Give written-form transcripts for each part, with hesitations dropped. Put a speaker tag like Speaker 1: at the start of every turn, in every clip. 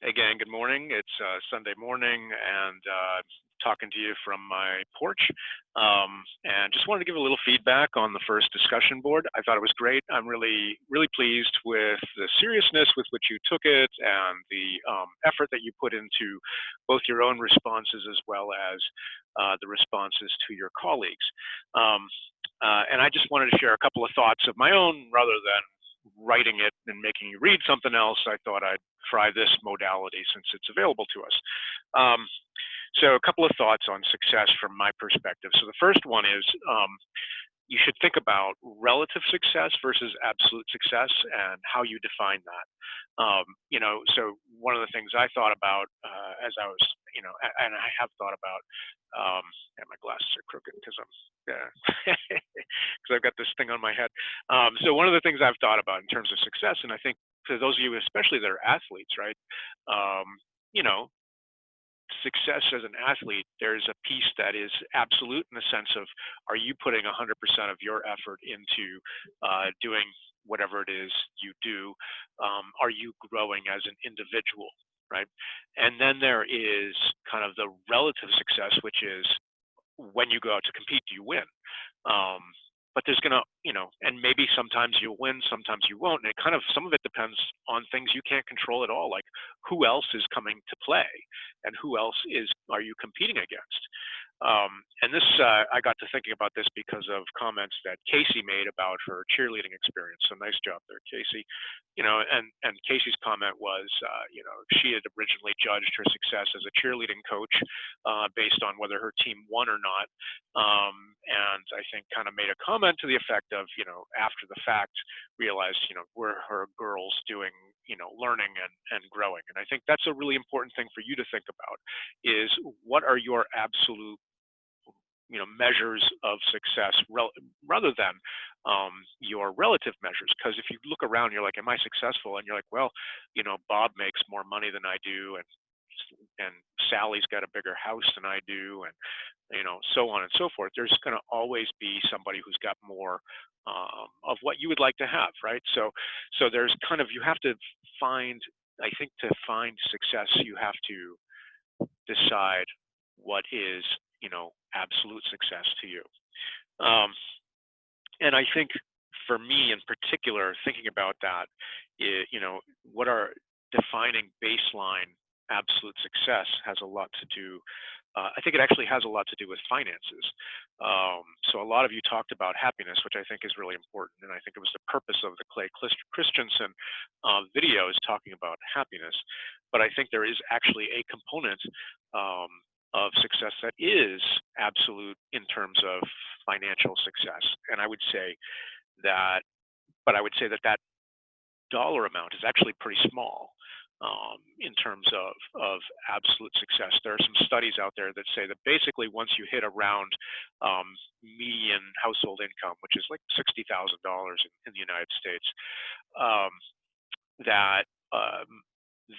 Speaker 1: Again, good morning. It's Sunday morning, and talking to you from my porch. And just wanted to give a little feedback on the first discussion board. I thought it was great. I'm really, really pleased with the seriousness with which you took it and the effort that you put into both your own responses as well as the responses to your colleagues. Um, and I just wanted to share a couple of thoughts of my own rather than writing it and making you read something else. I thought I'd try this modality since it's available to us. Um, so a couple of thoughts on success from my perspective. So the first one is you should think about relative success versus absolute success and how you define that. So one of the things I thought about as I was, and I have thought about, and my glasses are crooked because I'm, because I've got this thing on my head. So one of the things I've thought about in terms of success, and I think to those of you, especially that are athletes, right? Um, you know, Success as an athlete, there's a piece that is absolute in the sense of, are you putting 100% of your effort into doing whatever it is you do? Are you growing as an individual, right? And then there is kind of the relative success, which is when you go out to compete, do you win? Um, but there's gonna, and maybe sometimes you'll win, sometimes you won't. And it kind of, some of it depends on things you can't control at all, like who else is coming to play and who else are you competing against? And this, I got to thinking about this because of comments that Casey made about her cheerleading experience. So nice job there, Casey. And Casey's comment was, she had originally judged her success as a cheerleading coach based on whether her team won or not. And I think kind of made a comment to the effect of, after the fact, realized, were her girls doing, learning and growing. And I think that's a really important thing for you to think about is what are your absolute measures of success rather than your relative measures. Because if you look around, you're like, am I successful? And you're like, well, Bob makes more money than I do, and Sally's got a bigger house than I do, and so on and so forth. There's going to always be somebody who's got more of what you would like to have, right? So there's kind of, you have to find, I think, to find success, you have to decide what is, absolute success to you. Um, and I think for me in particular, thinking about that, what are defining baseline absolute success has a lot to do. I think it actually has a lot to do with finances. So a lot of you talked about happiness, which I think is really important, and I think it was the purpose of the Clay Christensen video is talking about happiness. But I think there is actually a component um, of success that is absolute in terms of financial success. And I would say that, but I would say that that dollar amount is actually pretty small in terms of absolute success. There are some studies out there that say that basically once you hit around median household income, which is like $60,000 in the United States, um, that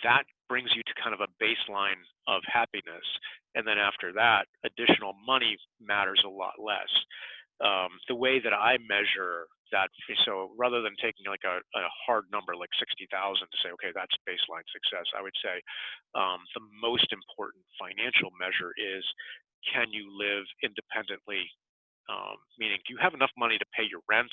Speaker 1: that brings you to kind of a baseline of happiness. And then after that, additional money matters a lot less. The way that I measure that, so rather than taking like a hard number like 60,000 to say, okay, that's baseline success, I would say the most important financial measure is, can you live independently? Meaning, do you have enough money to pay your rent,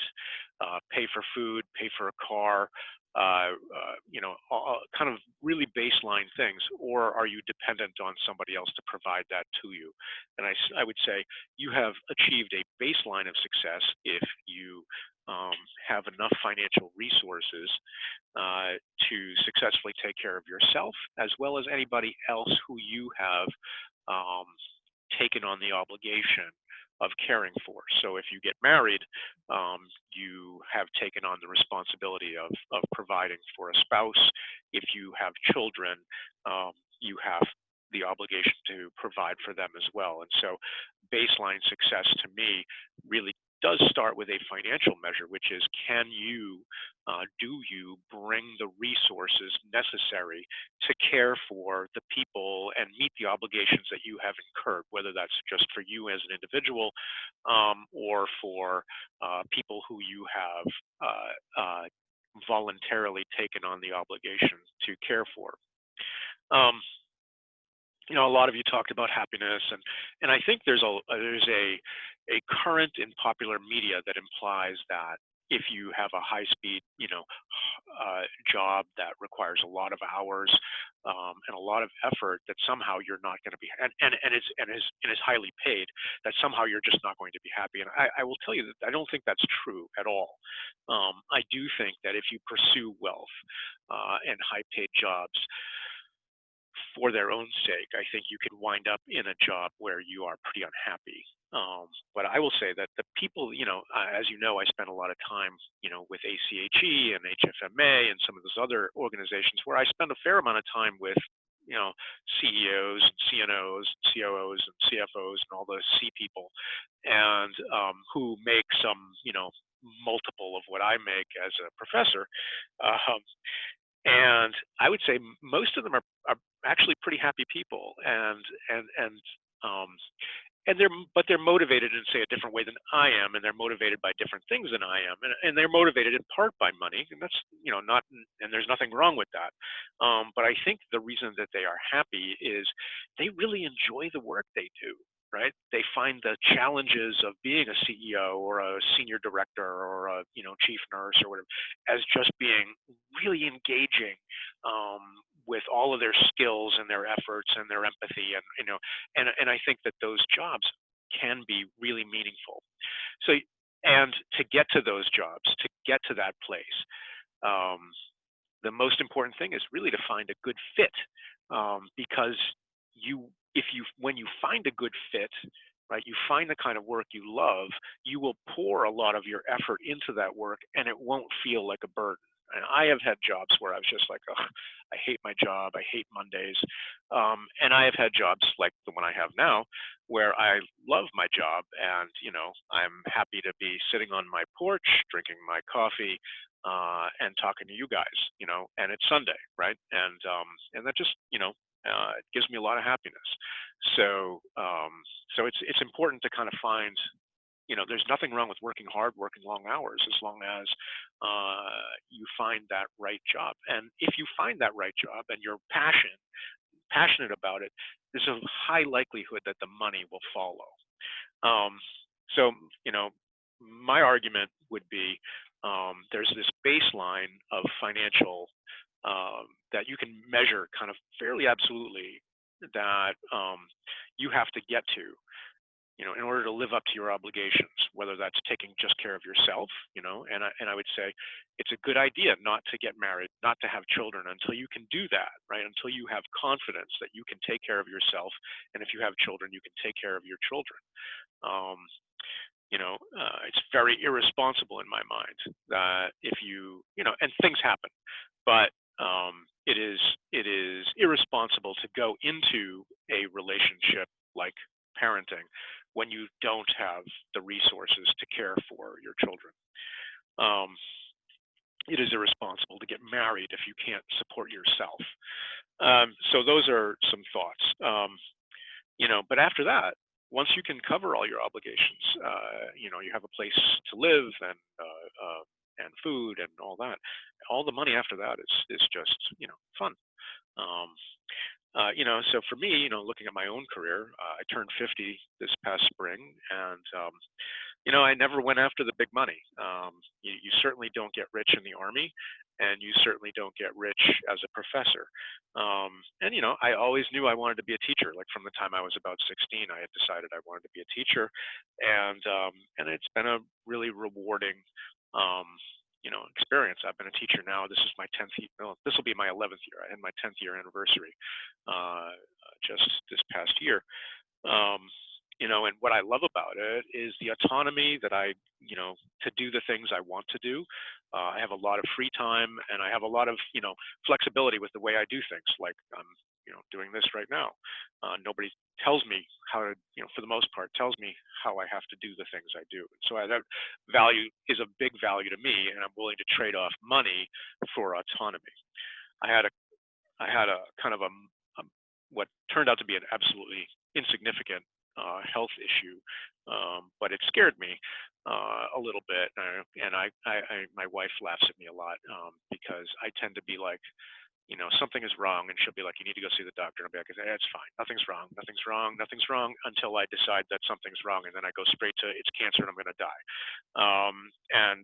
Speaker 1: pay for food, pay for a car, kind of really baseline things, or are you dependent on somebody else to provide that to you? And I would say you have achieved a baseline of success if you have enough financial resources to successfully take care of yourself as well as anybody else who you have um, taken on the obligation of caring for. So if you get married, you have taken on the responsibility of providing for a spouse. If you have children, you have the obligation to provide for them as well. And so baseline success to me really does start with a financial measure, which is, do you bring the resources necessary to care for the people and meet the obligations that you have incurred, whether that's just for you as an individual or for people who you have voluntarily taken on the obligation to care for. Um, a lot of you talked about happiness, and I think there's a current in popular media that implies that if you have a high speed, job that requires a lot of hours and a lot of effort, that somehow you're not going to be, and is highly paid, that somehow you're just not going to be happy. And I will tell you that I don't think that's true at all. I do think that if you pursue wealth and high paid jobs for their own sake, I think you could wind up in a job where you are pretty unhappy. But I will say that the people, as you know, I spent a lot of time, with ACHE and HFMA and some of those other organizations where I spend a fair amount of time with, CEOs, CNOs, COOs, and CFOs, and all those C people, and who make some, multiple of what I make as a professor. Um, and I would say most of them are actually pretty happy people, um, and they're motivated in, say, a different way than I am, and they're motivated by different things than I am, and they're motivated in part by money, and that's, not, and there's nothing wrong with that. But I think the reason that they are happy is they really enjoy the work they do. Right? They find the challenges of being a CEO or a senior director or a, chief nurse or whatever, as just being really engaging, um, with all of their skills and their efforts and their empathy, and I think that those jobs can be really meaningful. So, and to get to those jobs, to get to that place, um, the most important thing is really to find a good fit, because when you find a good fit, right, you find the kind of work you love, you will pour a lot of your effort into that work, and it won't feel like a burden. And I have had jobs where I was just like, oh, I hate my job, I hate Mondays, and I have had jobs like the one I have now, where I love my job, and I'm happy to be sitting on my porch, drinking my coffee, and talking to you guys, and it's Sunday, right? And that just, it gives me a lot of happiness. So, so it's important to kind of find, there's nothing wrong with working hard, working long hours, as long as you find that right job. And if you find that right job and you're passionate about it, there's a high likelihood that the money will follow. Um, so, my argument would be, there's this baseline of financial, that you can measure kind of fairly absolutely, that you have to get to, in order to live up to your obligations, whether that's taking just care of yourself, and I would say it's a good idea not to get married, not to have children until you can do that, right? Until you have confidence that you can take care of yourself, and if you have children, you can take care of your children. Um, it's very irresponsible in my mind that if and things happen, but it is irresponsible to go into a relationship like parenting when you don't have the resources to care for your children. Um, it is irresponsible to get married if you can't support yourself. So those are some thoughts. But after that, once you can cover all your obligations, you have a place to live and food and all that. All the money after that is just fun. Um, so for me, looking at my own career, I turned 50 this past spring, and I never went after the big money. You certainly don't get rich in the army, and you certainly don't get rich as a professor. And I always knew I wanted to be a teacher. Like from the time I was about 16, I had decided I wanted to be a teacher, and it's been a really rewarding, um, experience. I've been a teacher now. This is my 10th year. No, this will be my 11th year. I had my 10th year anniversary just this past year. Um, and what I love about it is the autonomy that to do the things I want to do. I have a lot of free time, and I have a lot of, flexibility with the way I do things. Like I'm, doing this right now. Nobody tells me how to, for the most part, tells me how I have to do the things I do. So that value is a big value to me, and I'm willing to trade off money for autonomy. I had a, I had a kind of a what turned out to be an absolutely insignificant health issue, but it scared me a little bit, and my wife laughs at me a lot, because I tend to be like, something is wrong, and she'll be like, you need to go see the doctor. And I'll be like, it's fine, nothing's wrong, nothing's wrong, until I decide that something's wrong, and then I go straight to it's cancer and I'm going to die. And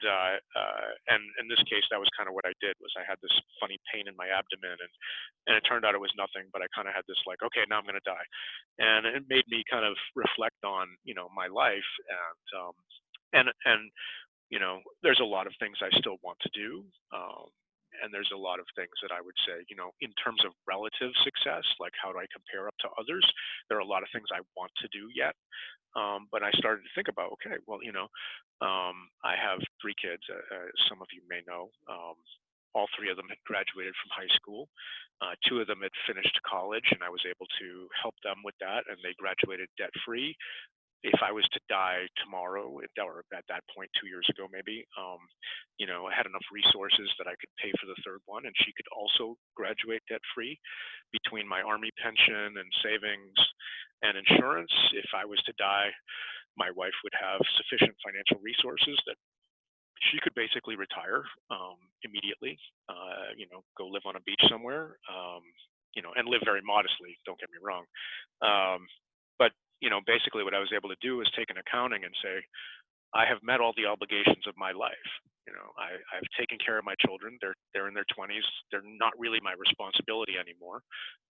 Speaker 1: in this case, that was kind of what I did. Was I had this funny pain in my abdomen, and it turned out it was nothing, but I kind of had this like, okay, now I'm going to die, and it made me kind of reflect on my life, and there's a lot of things I still want to do. And there's a lot of things that I would say, in terms of relative success, like how do I compare up to others? There are a lot of things I want to do yet. But I started to think about, okay, well, I have 3 kids, some of you may know. All 3 of them had graduated from high school. 2 of them had finished college, and I was able to help them with that, and they graduated debt-free. If I was to die tomorrow, or at that point 2 years ago maybe, I had enough resources that I could pay for the 3rd one, and she could also graduate debt-free. Between my Army pension and savings and insurance, if I was to die, my wife would have sufficient financial resources that she could basically retire immediately, go live on a beach somewhere, and live very modestly, don't get me wrong. But basically what I was able to do is take an accounting and say, I have met all the obligations of my life. I've taken care of my children. They're in their 20s. They're not really my responsibility anymore.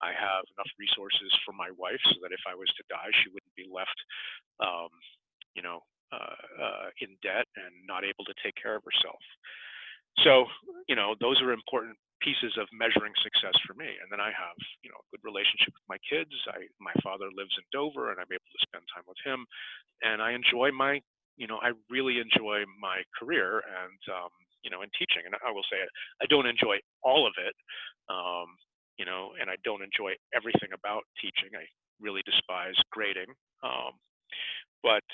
Speaker 1: I have enough resources for my wife so that if I was to die, she wouldn't be left, in debt and not able to take care of herself. So, those are important pieces of measuring success for me. And then I have, a good relationship with my kids. My father lives in Dover, and I'm able to spend time with him. And I enjoy I really enjoy my career and, in teaching. And I will say I don't enjoy all of it, and I don't enjoy everything about teaching. I really despise grading. But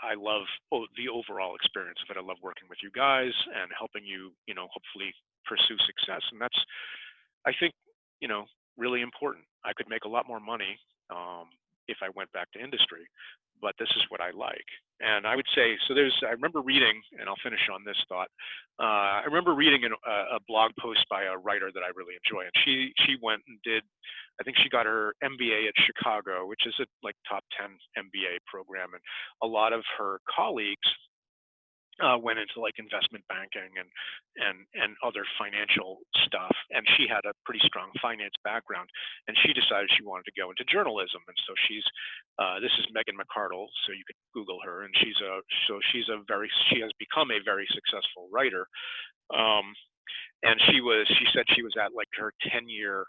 Speaker 1: I love the overall experience of it. I love working with you guys and helping you, hopefully pursue success. And that's, I think, really important. I could make a lot more money if I went back to industry, but this is what I like. And I would say, so I remember reading, and I'll finish on this thought. I remember reading a blog post by a writer that I really enjoy, and she went and did, I think she got her MBA at Chicago, which is a like top 10 MBA program, and a lot of her colleagues went into like investment banking and other financial stuff, and she had a pretty strong finance background, and she decided she wanted to go into journalism. And so this is Megan McArdle, so you could Google her, and she has become a very successful writer. And she said she was at like her 10-year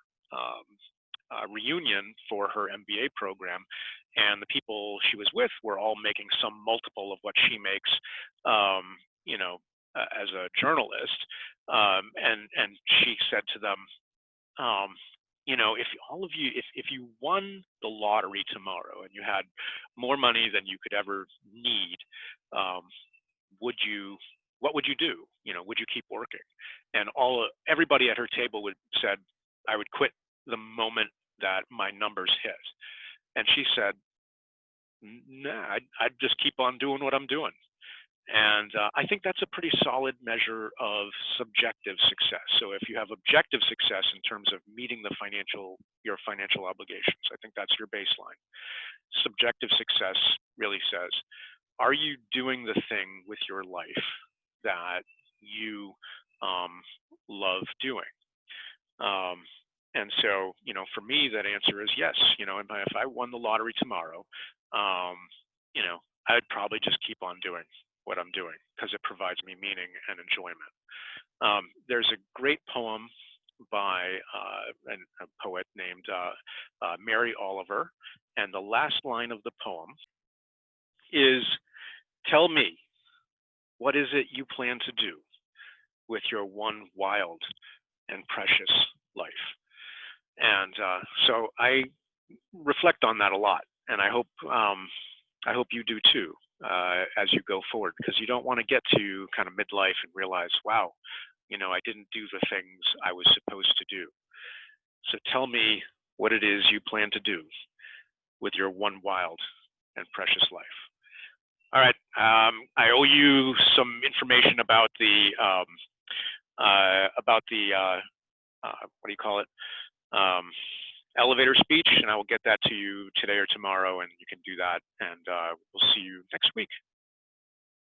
Speaker 1: reunion for her MBA program, and the people she was with were all making some multiple of what she makes, as a journalist. And she said to them, if all of you, if you won the lottery tomorrow and you had more money than you could ever need, what would you do? Would you keep working? And everybody at her table said, I would quit the moment that my numbers hit. And she said, nah, I'd just keep on doing what I'm doing. And I think that's a pretty solid measure of subjective success. So if you have objective success in terms of meeting your financial obligations, I think that's your baseline. Subjective success really says, are you doing the thing with your life that you love doing? And so, for me, that answer is yes. If I won the lottery tomorrow, I'd probably just keep on doing what I'm doing because it provides me meaning and enjoyment. There's a great poem by a poet named Mary Oliver, and the last line of the poem is, tell me, what is it you plan to do with your one wild and precious life? And so I reflect on that a lot, and I hope you do too as you go forward, because you don't want to get to kind of midlife and realize, wow, I didn't do the things I was supposed to do. So tell me what it is you plan to do with your one wild and precious life. All right, I owe you some information about the about the what do you call it? Elevator speech, and I will get that to you today or tomorrow, and you can do that. And we'll see you next week.